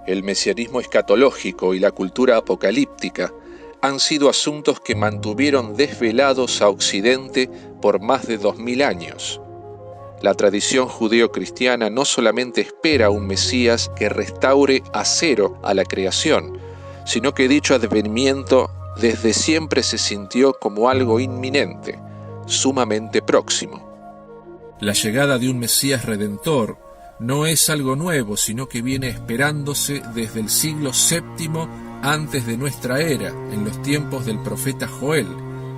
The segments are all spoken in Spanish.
el mesianismo escatológico y la cultura apocalíptica han sido asuntos que mantuvieron desvelados a Occidente por más de 2000 años. La tradición judeo-cristiana no solamente espera un Mesías que restaure a cero a la creación, sino que dicho advenimiento desde siempre se sintió como algo inminente, sumamente próximo. La llegada de un Mesías redentor no es algo nuevo, sino que viene esperándose desde el siglo VII antes de nuestra era, en los tiempos del profeta Joel,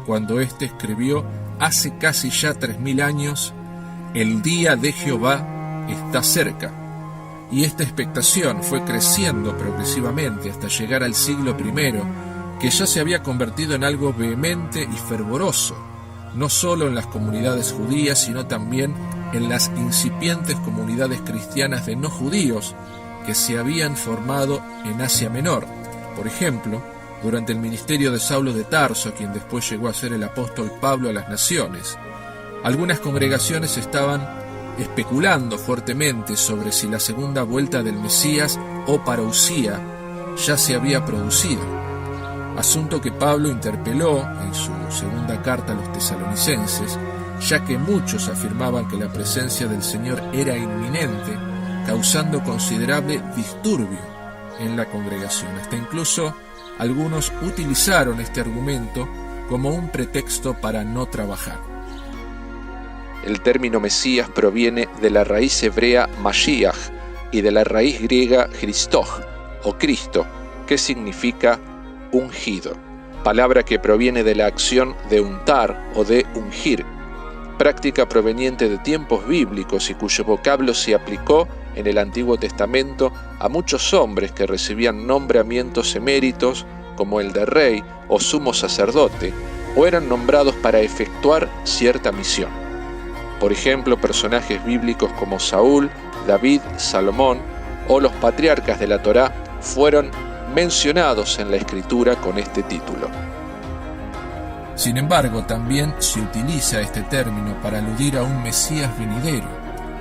cuando éste escribió hace casi ya 3000 años: «El día de Jehová está cerca». Y esta expectación fue creciendo progresivamente hasta llegar al siglo I, que ya se había convertido en algo vehemente y fervoroso, no solo en las comunidades judías, sino también en las incipientes comunidades cristianas de no judíos que se habían formado en Asia Menor. Por ejemplo, durante el ministerio de Saulo de Tarso, quien después llegó a ser el apóstol Pablo a las naciones, algunas congregaciones estaban especulando fuertemente sobre si la segunda vuelta del Mesías o parousia ya se había producido, asunto que Pablo interpeló en su segunda carta a los tesalonicenses, ya que muchos afirmaban que la presencia del Señor era inminente, causando considerable disturbio en la congregación. Hasta incluso algunos utilizaron este argumento como un pretexto para no trabajar. El término Mesías proviene de la raíz hebrea Mashiach y de la raíz griega Christos o Cristo, que significa ungido, palabra que proviene de la acción de untar o de ungir, práctica proveniente de tiempos bíblicos y cuyo vocablo se aplicó en el Antiguo Testamento a muchos hombres que recibían nombramientos eméritos como el de rey o sumo sacerdote, o eran nombrados para efectuar cierta misión. Por ejemplo, personajes bíblicos como Saúl, David, Salomón o los patriarcas de la Torá fueron mencionados en la Escritura con este título. Sin embargo, también se utiliza este término para aludir a un Mesías venidero,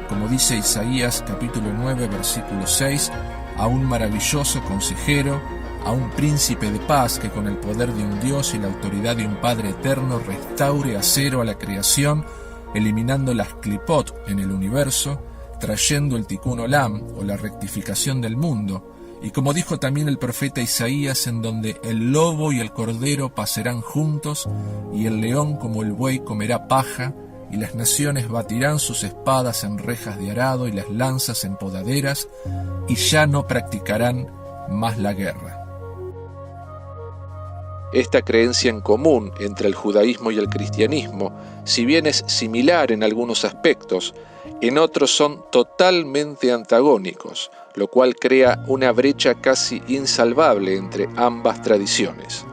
como dice Isaías capítulo 9, versículo 6, a un maravilloso consejero, a un príncipe de paz que con el poder de un Dios y la autoridad de un Padre eterno restaure a cero a la creación, eliminando las clipot en el universo, trayendo el tikkun olam o la rectificación del mundo, y como dijo también el profeta Isaías, en donde el lobo y el cordero pasarán juntos, y el león como el buey comerá paja, y las naciones batirán sus espadas en rejas de arado y las lanzas en podaderas, y ya no practicarán más la guerra. Esta creencia en común entre el judaísmo y el cristianismo, si bien es similar en algunos aspectos, en otros son totalmente antagónicos, lo cual crea una brecha casi insalvable entre ambas tradiciones.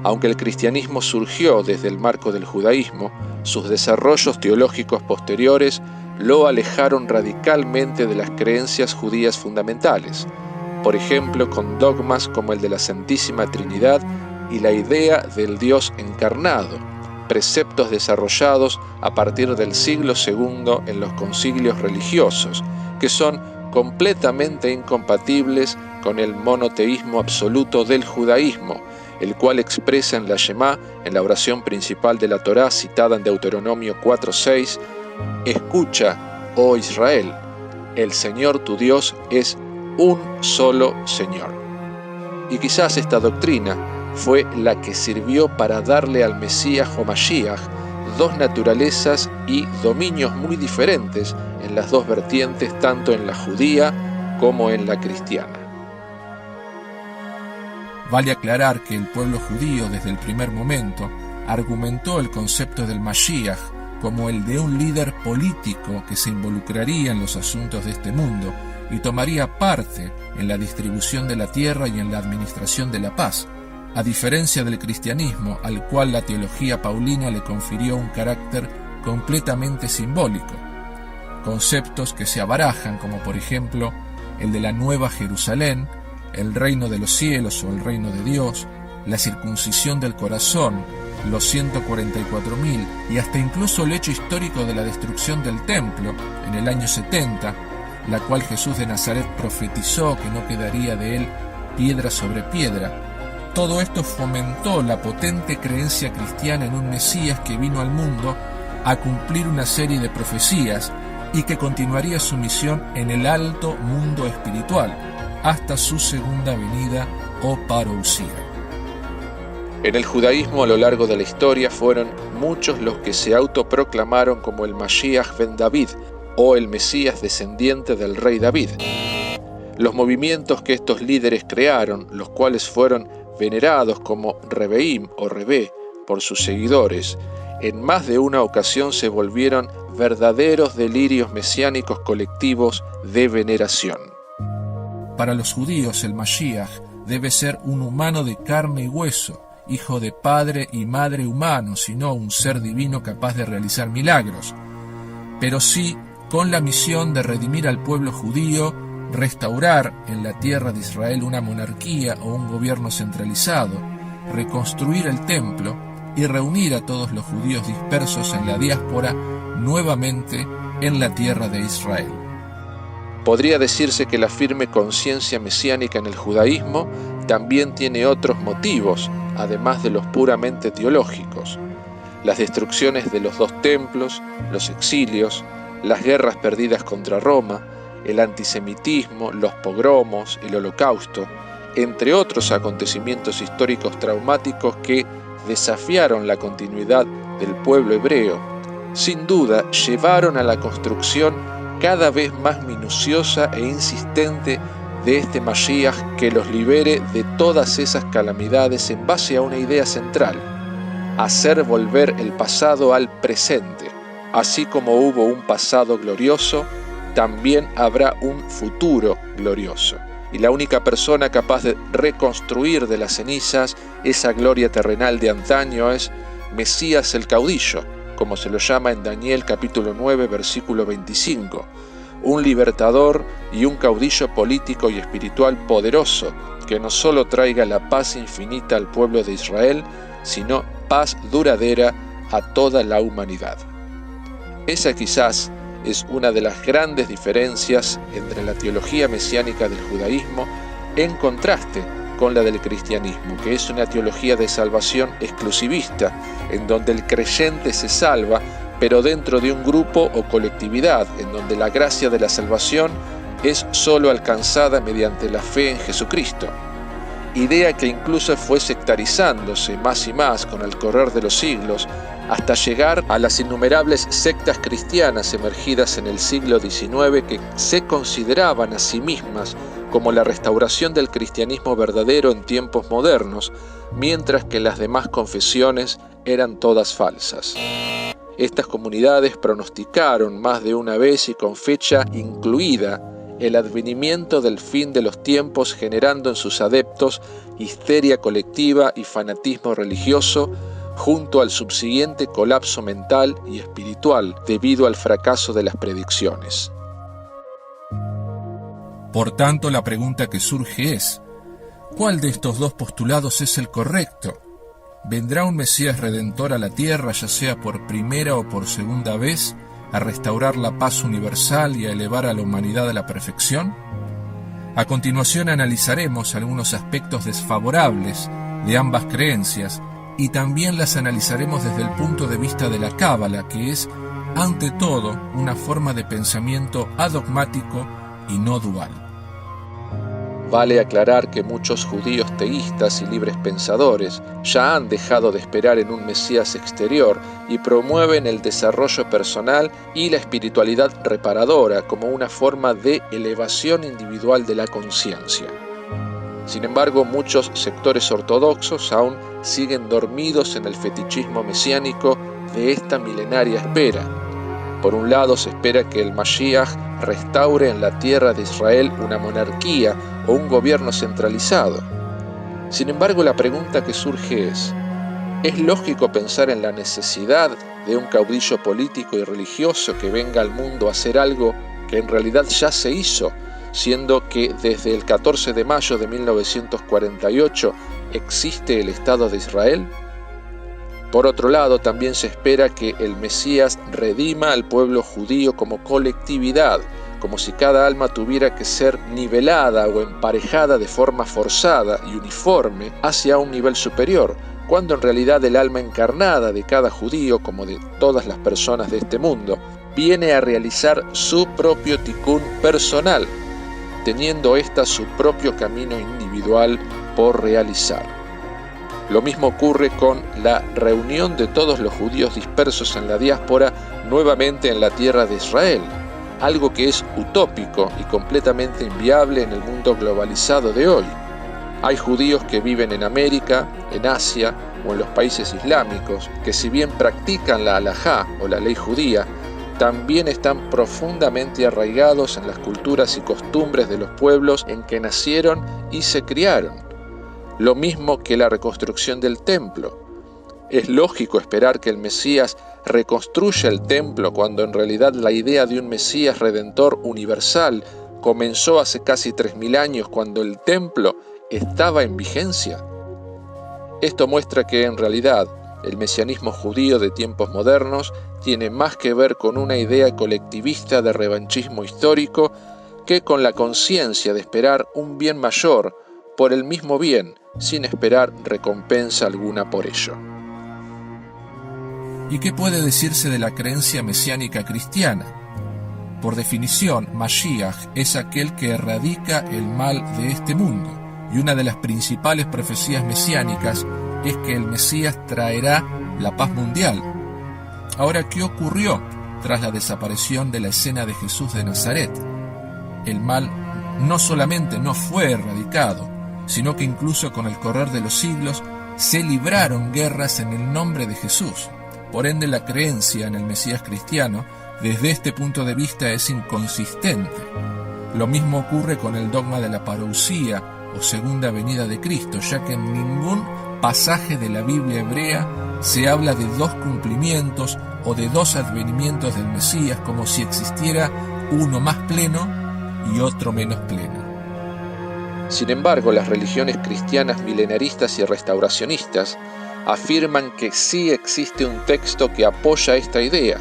Aunque el cristianismo surgió desde el marco del judaísmo, sus desarrollos teológicos posteriores lo alejaron radicalmente de las creencias judías fundamentales, por ejemplo con dogmas como el de la Santísima Trinidad y la idea del Dios encarnado, preceptos desarrollados a partir del siglo II en los concilios religiosos, que son completamente incompatibles con el monoteísmo absoluto del judaísmo, el cual expresa en la Shemá, en la oración principal de la Torá citada en Deuteronomio 4:6, «Escucha, oh Israel, el Señor tu Dios es un solo Señor». Y quizás esta doctrina fue la que sirvió para darle al Mesías o Mashiach dos naturalezas y dominios muy diferentes en las dos vertientes, tanto en la judía como en la cristiana. Vale aclarar que el pueblo judío desde el primer momento argumentó el concepto del Mashiach como el de un líder político que se involucraría en los asuntos de este mundo y tomaría parte en la distribución de la tierra y en la administración de la paz, a diferencia del cristianismo, al cual la teología paulina le confirió un carácter completamente simbólico. Conceptos que se abarajan, como por ejemplo el de la Nueva Jerusalén, el reino de los cielos o el reino de Dios, la circuncisión del corazón, los 144.000 y hasta incluso el hecho histórico de la destrucción del templo en el año 70, la cual Jesús de Nazaret profetizó que no quedaría de él piedra sobre piedra. Todo esto fomentó la potente creencia cristiana en un Mesías que vino al mundo a cumplir una serie de profecías y que continuaría su misión en el alto mundo espiritual hasta su segunda venida o parousia. En el judaísmo a lo largo de la historia fueron muchos los que se autoproclamaron como el Mashiach ben David o el Mesías descendiente del rey David. Los movimientos que estos líderes crearon, los cuales fueron venerados como Rebeim o Rebé por sus seguidores, en más de una ocasión se volvieron verdaderos delirios mesiánicos colectivos de veneración. Para los judíos el Mashiach debe ser un humano de carne y hueso, hijo de padre y madre humanos, y no un ser divino capaz de realizar milagros, pero sí con la misión de redimir al pueblo judío, restaurar en la tierra de Israel una monarquía o un gobierno centralizado, reconstruir el templo y reunir a todos los judíos dispersos en la diáspora nuevamente en la tierra de Israel. Podría decirse que la firme conciencia mesiánica en el judaísmo también tiene otros motivos, además de los puramente teológicos: las destrucciones de los 2 templos, los exilios, las guerras perdidas contra Roma, el antisemitismo, los pogromos, el holocausto, entre otros acontecimientos históricos traumáticos que desafiaron la continuidad del pueblo hebreo. Sin duda, llevaron a la construcción cada vez más minuciosa e insistente de este Mashiach que los libere de todas esas calamidades en base a una idea central: hacer volver el pasado al presente. Así como hubo un pasado glorioso, también habrá un futuro glorioso. Y la única persona capaz de reconstruir de las cenizas esa gloria terrenal de antaño es Mesías el caudillo, como se lo llama en Daniel capítulo 9, versículo 25. Un libertador y un caudillo político y espiritual poderoso, que no solo traiga la paz infinita al pueblo de Israel, sino paz duradera a toda la humanidad. Esa quizás es una de las grandes diferencias entre la teología mesiánica del judaísmo en contraste con la del cristianismo, que es una teología de salvación exclusivista, en donde el creyente se salva, pero dentro de un grupo o colectividad, en donde la gracia de la salvación es solo alcanzada mediante la fe en Jesucristo. Idea que incluso fue sectarizándose más y más con el correr de los siglos, hasta llegar a las innumerables sectas cristianas emergidas en el siglo XIX que se consideraban a sí mismas como la restauración del cristianismo verdadero en tiempos modernos, mientras que las demás confesiones eran todas falsas. Estas comunidades pronosticaron más de una vez y con fecha incluida el advenimiento del fin de los tiempos, generando en sus adeptos histeria colectiva y fanatismo religioso, junto al subsiguiente colapso mental y espiritual debido al fracaso de las predicciones. Por tanto, la pregunta que surge es: ¿cuál de estos 2 postulados es el correcto? ¿Vendrá un Mesías redentor a la tierra, ya sea por primera o por segunda vez, a restaurar la paz universal y a elevar a la humanidad a la perfección? A continuación analizaremos algunos aspectos desfavorables de ambas creencias y también las analizaremos desde el punto de vista de la Cábala, que es, ante todo, una forma de pensamiento adogmático y no dual. Vale aclarar que muchos judíos teístas y libres pensadores ya han dejado de esperar en un Mesías exterior y promueven el desarrollo personal y la espiritualidad reparadora como una forma de elevación individual de la conciencia. Sin embargo, muchos sectores ortodoxos aún siguen dormidos en el fetichismo mesiánico de esta milenaria espera. Por un lado, se espera que el Mashiach restaure en la tierra de Israel una monarquía o un gobierno centralizado. Sin embargo, la pregunta que surge ¿es lógico pensar en la necesidad de un caudillo político y religioso que venga al mundo a hacer algo que en realidad ya se hizo, siendo que desde el 14 de mayo de 1948 existe el Estado de Israel? Por otro lado, también se espera que el Mesías redima al pueblo judío como colectividad, como si cada alma tuviera que ser nivelada o emparejada de forma forzada y uniforme hacia un nivel superior, cuando en realidad el alma encarnada de cada judío, como de todas las personas de este mundo, viene a realizar su propio tikkun personal, teniendo ésta su propio camino individual por realizar. Lo mismo ocurre con la reunión de todos los judíos dispersos en la diáspora nuevamente en la tierra de Israel, algo que es utópico y completamente inviable en el mundo globalizado de hoy. Hay judíos que viven en América, en Asia o en los países islámicos, que si bien practican la halajá o la ley judía, también están profundamente arraigados en las culturas y costumbres de los pueblos en que nacieron y se criaron. Lo mismo que la reconstrucción del templo. Es lógico esperar que el Mesías reconstruya el templo cuando en realidad la idea de un Mesías redentor universal comenzó hace casi 3000 años cuando el templo estaba en vigencia. Esto muestra que en realidad el mesianismo judío de tiempos modernos tiene más que ver con una idea colectivista de revanchismo histórico que con la conciencia de esperar un bien mayor por el mismo bien, sin esperar recompensa alguna por ello. ¿Y qué puede decirse de la creencia mesiánica cristiana? Por definición, Mashiach es aquel que erradica el mal de este mundo, y una de las principales profecías mesiánicas es que el Mesías traerá la paz mundial. Ahora, ¿qué ocurrió tras la desaparición de la escena de Jesús de Nazaret? El mal no solamente no fue erradicado, sino que incluso con el correr de los siglos se libraron guerras en el nombre de Jesús. Por ende, la creencia en el Mesías cristiano, desde este punto de vista, es inconsistente. Lo mismo ocurre con el dogma de la parousia, o segunda venida de Cristo, ya que en ningún pasaje de la Biblia hebrea se habla de dos cumplimientos o de dos advenimientos del Mesías, como si existiera uno más pleno y otro menos pleno. Sin embargo, las religiones cristianas milenaristas y restauracionistas afirman que sí existe un texto que apoya esta idea,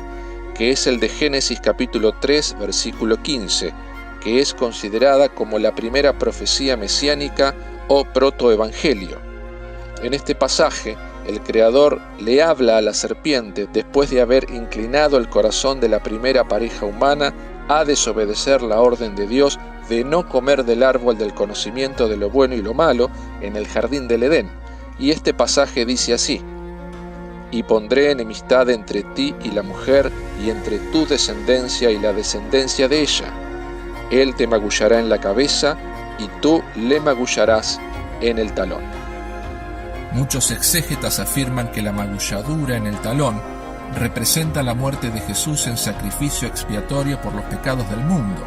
que es el de Génesis capítulo 3, versículo 15, que es considerada como la primera profecía mesiánica o protoevangelio. En este pasaje, el Creador le habla a la serpiente después de haber inclinado el corazón de la primera pareja humana a desobedecer la orden de Dios de no comer del árbol del conocimiento de lo bueno y lo malo en el jardín del Edén. Y este pasaje dice así: «Y pondré enemistad entre ti y la mujer, y entre tu descendencia y la descendencia de ella. Él te magullará en la cabeza, y tú le magullarás en el talón». Muchos exégetas afirman que la magulladura en el talón representa la muerte de Jesús en sacrificio expiatorio por los pecados del mundo.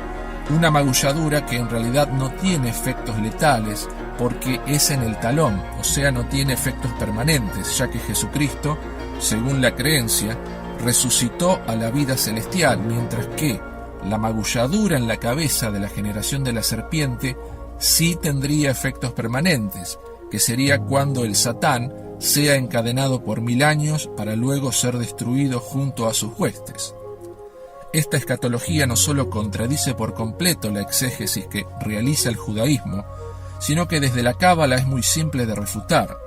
Una magulladura que en realidad no tiene efectos letales porque es en el talón, o sea, no tiene efectos permanentes, ya que Jesucristo, según la creencia, resucitó a la vida celestial, mientras que la magulladura en la cabeza de la generación de la serpiente sí tendría efectos permanentes, que sería cuando el Satán sea encadenado por 1000 años para luego ser destruido junto a sus huestes. Esta escatología no solo contradice por completo la exégesis que realiza el judaísmo, sino que desde la Cábala es muy simple de refutar.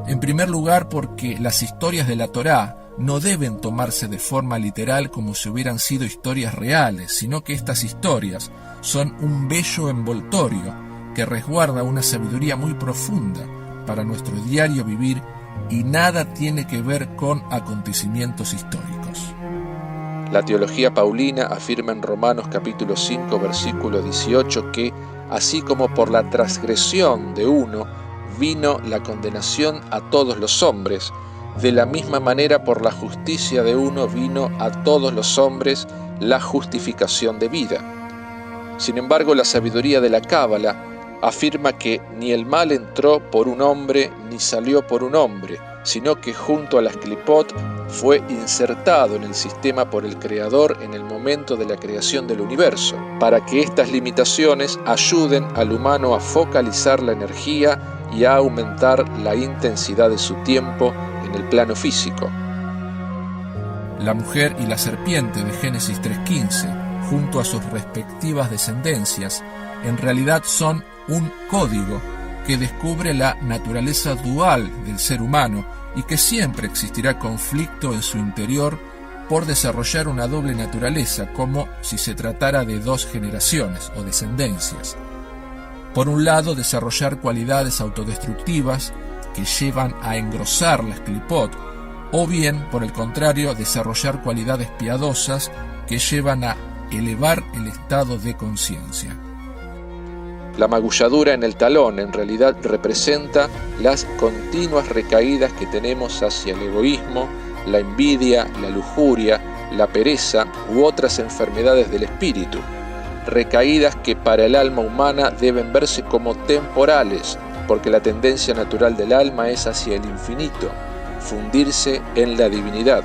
En primer lugar, porque las historias de la Torá no deben tomarse de forma literal como si hubieran sido historias reales, sino que estas historias son un bello envoltorio que resguarda una sabiduría muy profunda para nuestro diario vivir y nada tiene que ver con acontecimientos históricos. La teología paulina afirma en Romanos capítulo 5, versículo 18 que, así como por la transgresión de uno vino la condenación a todos los hombres, de la misma manera por la justicia de uno vino a todos los hombres la justificación de vida. Sin embargo, la sabiduría de la Cábala afirma que ni el mal entró por un hombre ni salió por un hombre, sino que junto a las clipot fue insertado en el sistema por el Creador en el momento de la creación del universo, para que estas limitaciones ayuden al humano a focalizar la energía y a aumentar la intensidad de su tiempo en el plano físico. La mujer y la serpiente de Génesis 3:15 junto a sus respectivas descendencias, en realidad son un código que descubre la naturaleza dual del ser humano y que siempre existirá conflicto en su interior por desarrollar una doble naturaleza, como si se tratara de dos generaciones o descendencias. Por un lado, desarrollar cualidades autodestructivas que llevan a engrosar la esclipot, o bien, por el contrario, desarrollar cualidades piadosas que llevan a elevar el estado de conciencia. La magulladura en el talón en realidad representa las continuas recaídas que tenemos hacia el egoísmo, la envidia, la lujuria, la pereza u otras enfermedades del espíritu. Recaídas que para el alma humana deben verse como temporales, porque la tendencia natural del alma es hacia el infinito, fundirse en la divinidad.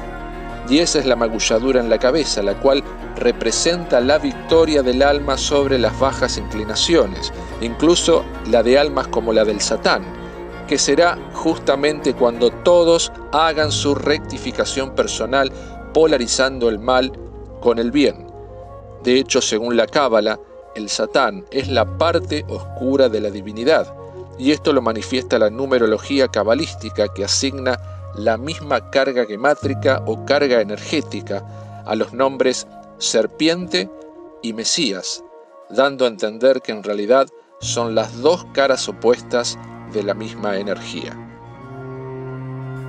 Y esa es la magulladura en la cabeza, la cual representa la victoria del alma sobre las bajas inclinaciones, incluso la de almas como la del Satán, que será justamente cuando todos hagan su rectificación personal, polarizando el mal con el bien. De hecho, según la Cábala, el Satán es la parte oscura de la divinidad, y esto lo manifiesta la numerología cabalística, que asigna la misma carga gemátrica o carga energética a los nombres serpiente y Mesías, dando a entender que en realidad son las dos caras opuestas de la misma energía.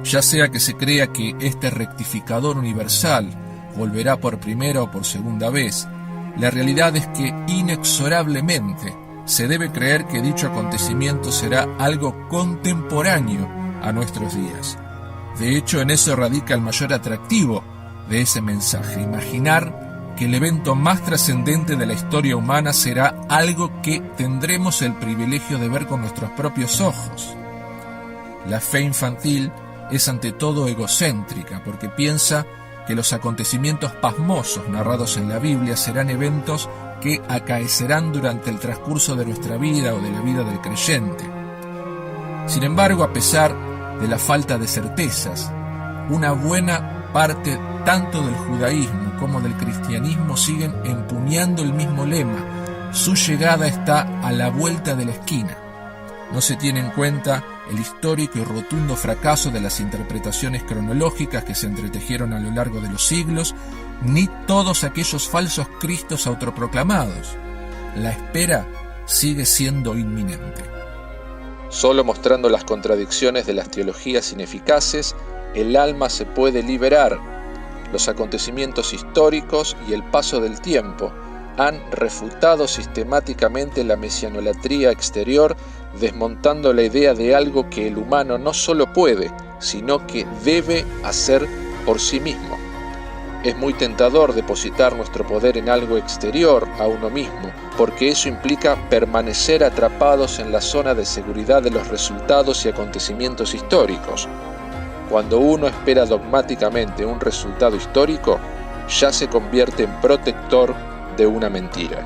Ya sea que se crea que este rectificador universal volverá por primera o por segunda vez, la realidad es que inexorablemente se debe creer que dicho acontecimiento será algo contemporáneo a nuestros días. De hecho, en eso radica el mayor atractivo de ese mensaje: imaginar que el evento más trascendente de la historia humana será algo que tendremos el privilegio de ver con nuestros propios ojos. La fe infantil es ante todo egocéntrica, porque piensa que los acontecimientos pasmosos narrados en la Biblia serán eventos que acaecerán durante el transcurso de nuestra vida o de la vida del creyente. Sin embargo, a pesar de la falta de certezas, una buena parte tanto del judaísmo como del cristianismo siguen empuñando el mismo lema: su llegada está a la vuelta de la esquina. No se tiene en cuenta el histórico y rotundo fracaso de las interpretaciones cronológicas que se entretejieron a lo largo de los siglos, ni todos aquellos falsos cristos autoproclamados. La espera sigue siendo inminente. Solo mostrando las contradicciones de las teologías ineficaces, el alma se puede liberar. Los acontecimientos históricos y el paso del tiempo han refutado sistemáticamente la mesianolatría exterior, desmontando la idea de algo que el humano no solo puede, sino que debe hacer por sí mismo. Es muy tentador depositar nuestro poder en algo exterior a uno mismo, porque eso implica permanecer atrapados en la zona de seguridad de los resultados y acontecimientos históricos. Cuando uno espera dogmáticamente un resultado histórico, ya se convierte en protector de una mentira.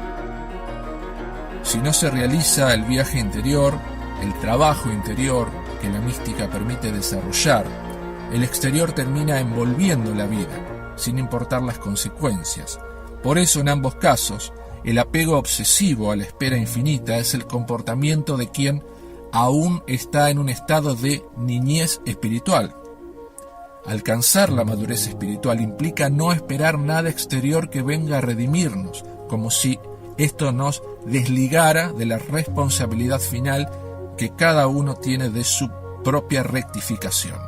Si no se realiza el viaje interior, el trabajo interior que la mística permite desarrollar, el exterior termina envolviendo la vida, sin importar las consecuencias. Por eso, en ambos casos, el apego obsesivo a la espera infinita es el comportamiento de quien aún está en un estado de niñez espiritual. Alcanzar la madurez espiritual implica no esperar nada exterior que venga a redimirnos, como si esto nos desligara de la responsabilidad final que cada uno tiene de su propia rectificación.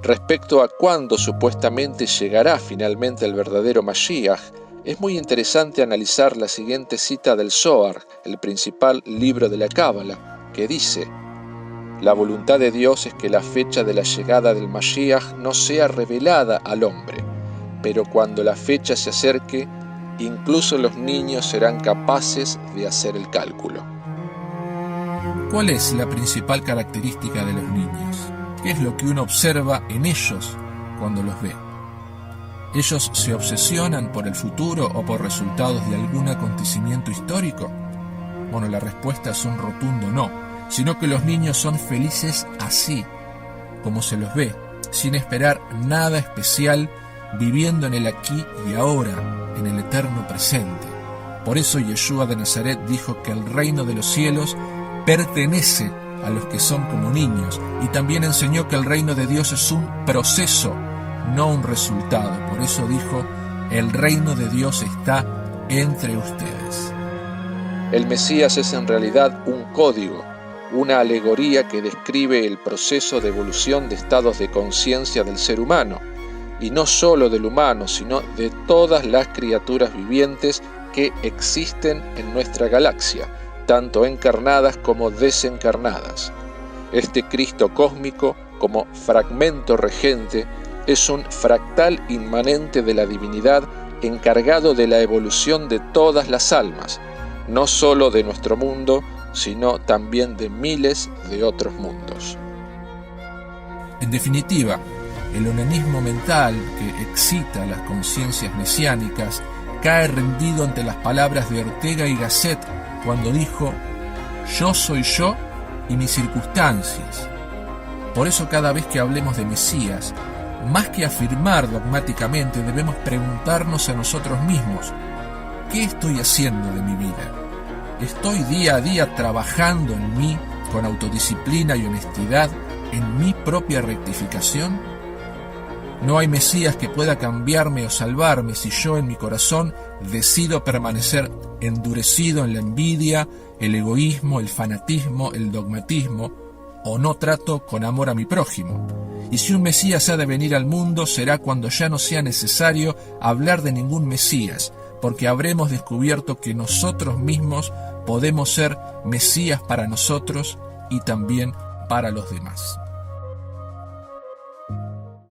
Respecto a cuándo supuestamente llegará finalmente el verdadero Mashiach, es muy interesante analizar la siguiente cita del Zohar, el principal libro de la Cábala, que dice: la voluntad de Dios es que la fecha de la llegada del Mashiach no sea revelada al hombre, pero cuando la fecha se acerque, incluso los niños serán capaces de hacer el cálculo. ¿Cuál es la principal característica de los niños? ¿Qué es lo que uno observa en ellos cuando los ve? ¿Ellos se obsesionan por el futuro o por resultados de algún acontecimiento histórico? Bueno, la respuesta es un rotundo no, sino que los niños son felices así, como se los ve, sin esperar nada especial viviendo en el aquí y ahora, en el eterno presente. Por eso Yeshua de Nazaret dijo que el reino de los cielos pertenece a los que son como niños, y también enseñó que el reino de Dios es un proceso, no un resultado. Por eso dijo, el reino de Dios está entre ustedes. El Mesías es en realidad un código, una alegoría que describe el proceso de evolución de estados de conciencia del ser humano, y no solo del humano, sino de todas las criaturas vivientes que existen en nuestra galaxia, tanto encarnadas como desencarnadas. Este Cristo cósmico, como fragmento regente, es un fractal inmanente de la divinidad encargado de la evolución de todas las almas, no solo de nuestro mundo, sino también de miles de otros mundos. En definitiva, el onanismo mental que excita las conciencias mesiánicas cae rendido ante las palabras de Ortega y Gasset cuando dijo: yo soy yo y mis circunstancias. Por eso cada vez que hablemos de Mesías, más que afirmar dogmáticamente, debemos preguntarnos a nosotros mismos: ¿qué estoy haciendo de mi vida? ¿Estoy día a día trabajando en mí con autodisciplina y honestidad en mi propia rectificación? No hay Mesías que pueda cambiarme o salvarme si yo en mi corazón decido permanecer endurecido en la envidia, el egoísmo, el fanatismo, el dogmatismo, o no trato con amor a mi prójimo. Y si un Mesías ha de venir al mundo, será cuando ya no sea necesario hablar de ningún Mesías, porque habremos descubierto que nosotros mismos podemos ser Mesías para nosotros y también para los demás.